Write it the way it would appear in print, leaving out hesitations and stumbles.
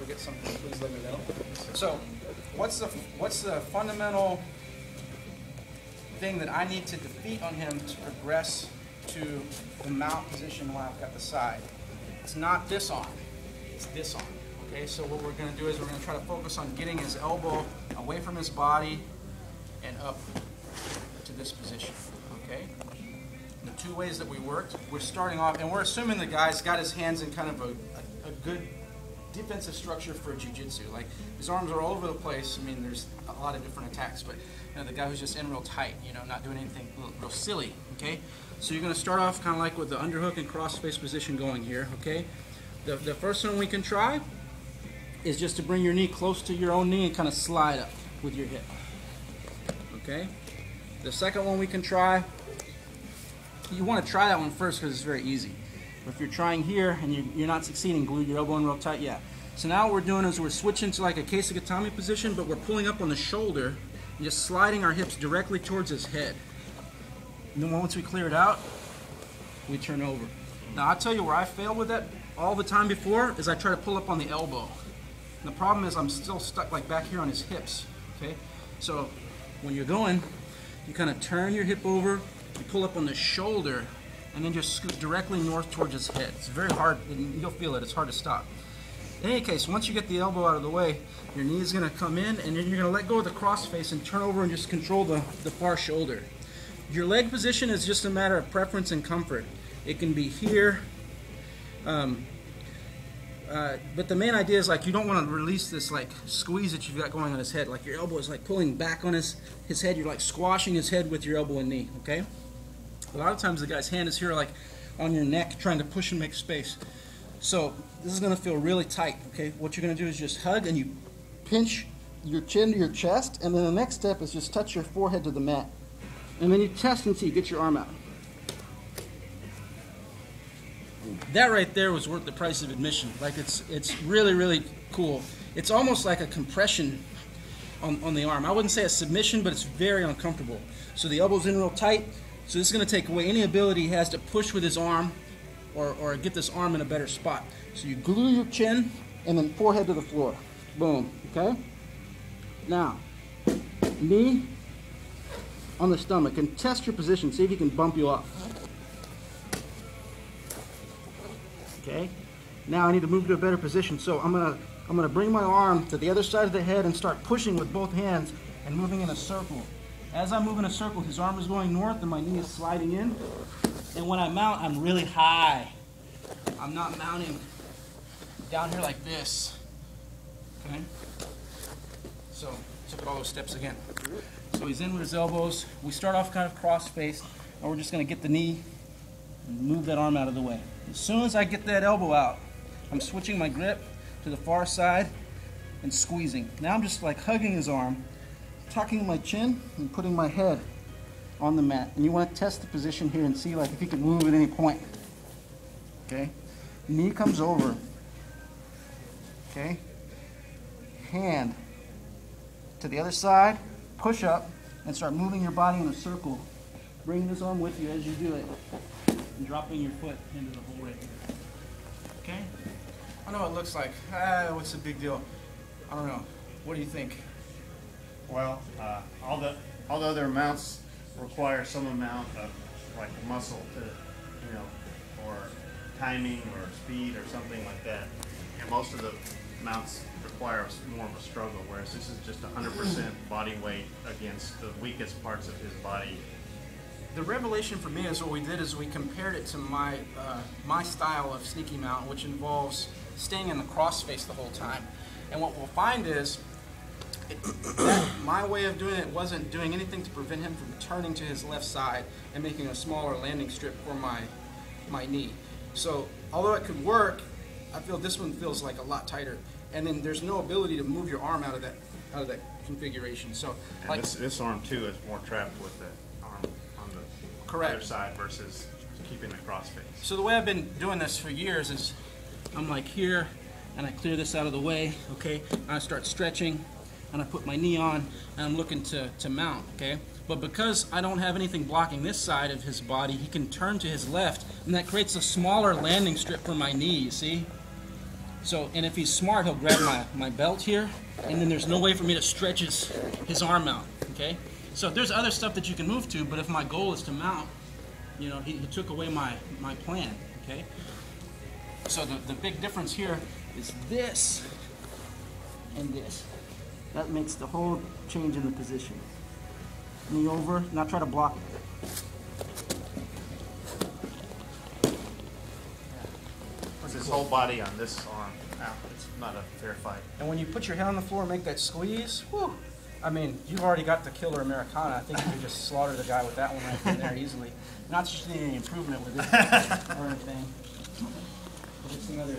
forget something, please let me know. So, what's the fundamental thing that I need to defeat on him to progress to the mount position while I've got the side? It's not this arm, it's this arm. Okay, so what we're going to do is we're going to try to focus on getting his elbow away from his body and up to this position. Okay? The two ways that we worked, we're starting off, and we're assuming the guy's got his hands in kind of a good defensive structure for jiu-jitsu. Like, his arms are all over the place. I mean, there's a lot of different attacks, but you know, the guy who's just in real tight, you know, not doing anything real silly. Okay? So you're going to start off kind of like with the underhook and cross-face position going here. Okay? The first one we can try is just to bring your knee close to your own knee and kind of slide up with your hip. Okay? The second one we can try, you want to try that one first because it's very easy. But if you're trying here and you're not succeeding, glue your elbow in real tight, yeah. So now what we're doing is we're switching to like a Keisagatame position, but we're pulling up on the shoulder and just sliding our hips directly towards his head. And then once we clear it out, we turn over. Now I'll tell you where I failed with that all the time before is I try to pull up on the elbow. And the problem is I'm still stuck like back here on his hips. Okay? So when you're going, you kind of turn your hip over, you pull up on the shoulder, and then just scoot directly north towards his head. It's very hard, and you'll feel it, it's hard to stop. In any case, once you get the elbow out of the way, your knee is going to come in, and then you're going to let go of the cross face and turn over and just control the far shoulder. Your leg position is just a matter of preference and comfort. It can be here, but the main idea is like you don't want to release this like squeeze that you've got going on his head. Like your elbow is like pulling back on his head. You're like squashing his head with your elbow and knee. Okay. A lot of times the guy's hand is here like on your neck trying to push and make space. So this is going to feel really tight. Okay. What you're going to do is just hug and you pinch your chin to your chest, and then the next step is just touch your forehead to the mat, and then you test until you get your arm out. That right there was worth the price of admission. Like it's really, really cool. It's almost like a compression on the arm. I wouldn't say a submission, but it's very uncomfortable. So the elbow's in real tight. So this is going to take away any ability he has to push with his arm or get this arm in a better spot. So you glue your chin and then forehead to the floor. Boom. Okay? Now, knee on the stomach, and test your position. See if he can bump you off. Okay. Now I need to move to a better position. So I'm gonna bring my arm to the other side of the head and start pushing with both hands and moving in a circle. As I move in a circle, his arm is going north and my knee is sliding in. And when I mount, I'm really high. I'm not mounting down here like this. Okay. So let's look at all those steps again. So he's in with his elbows. We start off kind of cross-faced, and we're just gonna get the knee and move that arm out of the way. As soon as I get that elbow out, I'm switching my grip to the far side and squeezing. Now I'm just like hugging his arm, tucking my chin and putting my head on the mat. And you want to test the position here and see like if he can move at any point. Okay? Knee comes over. Okay? Hand to the other side, push up, and start moving your body in a circle. Bring this arm with you as you do it. And dropping your foot into the hole right here. Okay? I know what it looks like. What's the big deal? I don't know. What do you think? Well, all the other mounts require some amount of like muscle to, you know, or timing or speed or something like that. And most of the mounts require more of a struggle, whereas this is just 100% body weight against the weakest parts of his body. The revelation for me is what we did is we compared it to my style of sneaky mount, which involves staying in the cross face the whole time. And what we'll find is that my way of doing it wasn't doing anything to prevent him from turning to his left side and making a smaller landing strip for my knee. So although it could work, I feel this one feels like a lot tighter. And then there's no ability to move your arm out of that configuration. So and like this arm too is more trapped with the arm on the other side versus keeping the cross face. So the way I've been doing this for years is I'm like here and I clear this out of the way, okay? And I start stretching and I put my knee on and I'm looking to mount, okay? But because I don't have anything blocking this side of his body, he can turn to his left and that creates a smaller landing strip for my knee, you see? So, and if he's smart, he'll grab my belt here, and then there's no way for me to stretch his arm out, okay? So there's other stuff that you can move to, but if my goal is to mount, you know, he took away my plan, okay? So the big difference here is this and this. That makes the whole change in the position. Knee over, now try to block it. Puts his whole body on this arm out. It's not a fair fight. And when you put your head on the floor and make that squeeze, whew, I mean, you've already got the killer Americana. I think you could just slaughter the guy with that one right there easily. Not that you need any improvement with it or anything. But it's another